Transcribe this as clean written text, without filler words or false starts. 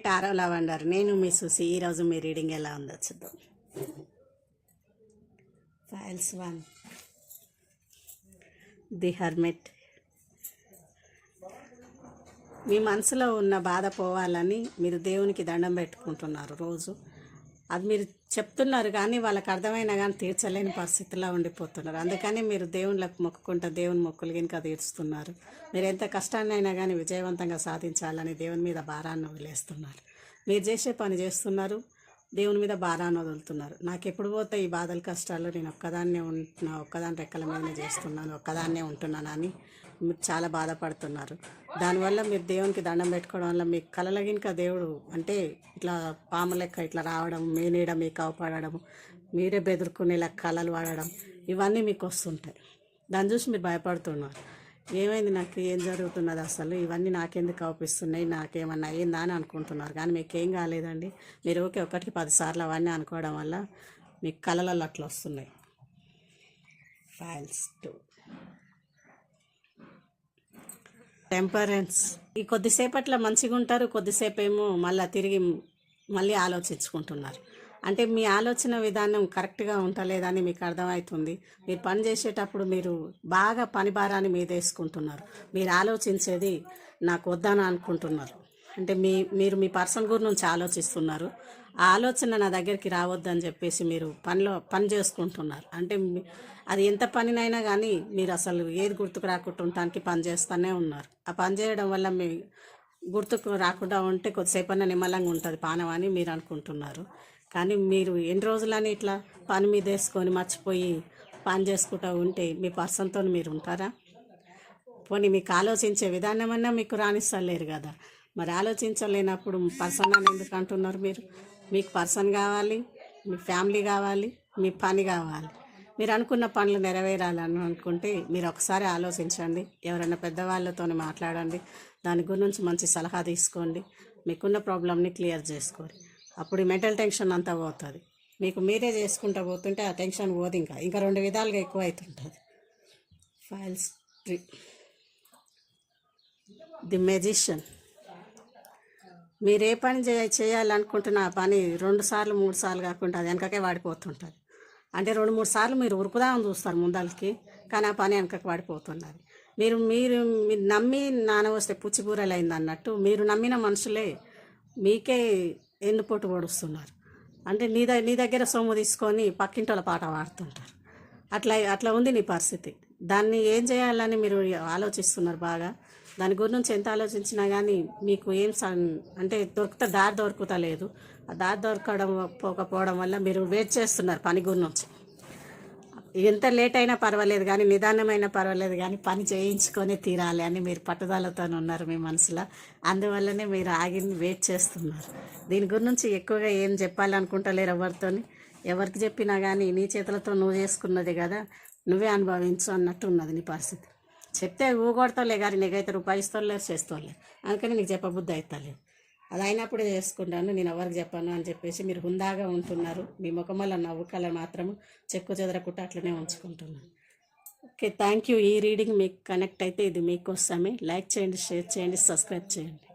Tarot lavender. నేను మీ సుసి. ఈరోజు మీ reading ఎలా ఉందో చూద్దాం. Files 1, the hermit. మీ మనసులో ఉన్న బాధ పోవాలని మీరు దేవునికి దండం పెట్టుకుంటున్నారు రోజు. అది మీరు చెప్తున్నారు కానీ వాళ్ళకి అర్థమైనా కానీ తీర్చలేని పరిస్థితిలో ఉండిపోతున్నారు. అందుకని మీరు దేవుళ్ళకి మొక్కుకుంటా దేవుని మొక్కులు కనుక తీర్చుతున్నారు. మీరు ఎంత కష్టాన్ని అయినా కానీ విజయవంతంగా సాధించాలని దేవుని మీద భారాన్ని వదిలేస్తున్నారు. మీరు చేసే పని చేస్తున్నారు, దేవుని మీద భారాన్ని వదులుతున్నారు. నాకు ఎప్పుడు పోతే ఈ బాధల కష్టాలు, నేను ఒక్కదాన్నే ఉంటున్నా, ఒక్కదాని రెక్కల మీదనే చేస్తున్నాను, ఒక్కదాన్నే ఉంటున్నాను అని మీరు చాలా బాధపడుతున్నారు. దానివల్ల మీరు దేవునికి దండం పెట్టుకోవడం వల్ల మీ కలలగినక దేవుడు అంటే ఇట్లా పాము లెక్క ఇట్లా రావడం, మీ నీడ మీకు అవపడడం, మీరే బెదురుకునేలా కళలు వాడడం, ఇవన్నీ మీకు వస్తుంటాయి. దాన్ని చూసి మీరు భయపడుతున్నారు. ఏమైంది, నాకు ఏం జరుగుతున్నది అసలు, ఇవన్నీ నాకెందుకు అవుపిస్తున్నాయి, నాకేమన్నా అయిందా అని అనుకుంటున్నారు. కానీ మీకేం కాలేదండి. మీరు ఓకే ఒకటికి 10 సార్లు అవన్నీ అనుకోవడం వల్ల మీకు కళలలో అట్లా వస్తున్నాయి. Files 2, temperance. ఈ కొద్దిసేపట్లో మంచిగా ఉంటారు, కొద్దిసేపు ఏమో మళ్ళీ ఆలోచించుకుంటున్నారు. అంటే మీ ఆలోచన విధానం కరెక్ట్గా ఉంటలేదని మీకు అర్థమవుతుంది. మీరు పని చేసేటప్పుడు మీరు బాగా పని భారాన్ని మీద వేసుకుంటున్నారు. మీరు ఆలోచించేది నాకు వద్దని అనుకుంటున్నారు. అంటే మీరు మీ పర్సన్ గురించి ఆలోచిస్తున్నారు. ఆ ఆలోచన నా దగ్గరికి రావద్దని చెప్పేసి మీరు పని చేసుకుంటున్నారు. అంటే అది ఎంత పనినైనా కానీ మీరు అసలు ఏది గుర్తుకు రాకుండా ఉండటానికి పని చేస్తూనే ఉన్నారు. ఆ పని చేయడం వల్ల మీ గుర్తుకు రాకుండా ఉంటే కొద్దిసేపన్నా నిమ్మలంగా ఉంటుంది పానం అని మీరు అనుకుంటున్నారు. కానీ మీరు ఎన్ని రోజులని ఇట్లా పని మీద వేసుకొని మర్చిపోయి పని చేసుకుంటూ ఉంటే మీ పర్సన్తో మీరు ఉంటారా? పోనీ మీకు ఆలోచించే విధానమన్నా మీకు రాణిస్తలేరు కదా. మరి ఆలోచించలేనప్పుడు పర్సన్ అని ఎందుకు అంటున్నారు? మీకు పర్సన్ కావాలి, మీ ఫ్యామిలీ కావాలి, మీ పని కావాలి. మీరు అనుకున్న పనులు నెరవేరాలని అనుకుంటే మీరు ఒకసారి ఆలోచించండి. ఎవరైనా పెద్దవాళ్ళతో మాట్లాడండి, దాని గురించి మంచి సలహా తీసుకోండి, మీకున్న ప్రాబ్లమ్ని క్లియర్ చేసుకోండి. అప్పుడు మెంటల్ టెన్షన్ అంతా పోతుంది. మీకు మీరే చేసుకుంటూ పోతుంటే ఆ టెన్షన్ పోదు, ఇంకా 2 విధాలుగా ఎక్కువ అవుతుంటుంది. Files 3, the magician. మీరు ఏ పని చేయాలనుకుంటున్న ఆ పని 2 సార్లు 3 సార్లు కాకుండా అది వెనకకే వాడిపోతుంటుంది. అంటే 2-3 సార్లు మీరు ఉరుకుదామని చూస్తారు ముందలకి, కానీ ఆ పని వెనకకి వాడిపోతున్నది. మీరు నమ్మి నానవస్తే పుచ్చిబూరలు అయింది అన్నట్టు మీరు నమ్మిన మనుషులే మీకే ఎన్నుపోటు పొడుస్తున్నారు. అంటే నీ దగ్గర సొమ్ము తీసుకొని పక్కింటోళ్ళ పాట పాడుతుంటారు. అట్లా ఉంది నీ పరిస్థితి. దాన్ని ఏం చేయాలని మీరు ఆలోచిస్తున్నారు బాగా. దాని గురించి ఎంత ఆలోచించినా కానీ మీకు అంటే దారి దొరుకుతలేదు. ఆ దారి పోకపోవడం వల్ల మీరు వెయిట్ చేస్తున్నారు పని గురించి. ఎంత లేట్ అయినా పర్వాలేదు కానీ, నిదానమైనా పర్వాలేదు కానీ పని చేయించుకొని తీరాలి అని మీరు పట్టుదలతో ఉన్నారు మీ మనసులో. అందువల్లనే మీరు వెయిట్ చేస్తున్నారు. దీని గురించి ఎక్కువగా ఏం చెప్పాలనుకుంటలేరు ఎవరికి చెప్పినా కానీ నీ చేతులతో నువ్వు చేసుకున్నది కదా, నువ్వే అనుభవించు అన్నట్టు ఉన్నది నీ పరిస్థితి. చెప్తే ఊగొడతాలే కానీ నీకైతే రూపాయి ఇస్తలేరు, చేస్తలేరు. అందుకని నీకు చెప్పబుద్ధి అవుతలేదు. అది అయినప్పుడే చేసుకుంటాను, నేను ఎవరికి చెప్పాను అని చెప్పేసి మీరు హుందాగా ఉంటున్నారు. మీ ముఖంలో నవ్వుకల మాత్రము చెక్కు చెదరకుండా అట్లనే ఉంచుకుంటున్నాను. Okay, thank you. ఈ రీడింగ్ మీకు కనెక్ట్ అయితే ఇది మీకోసమే. లైక్ చేయండి, షేర్ చేయండి, సబ్స్క్రైబ్ చేయండి.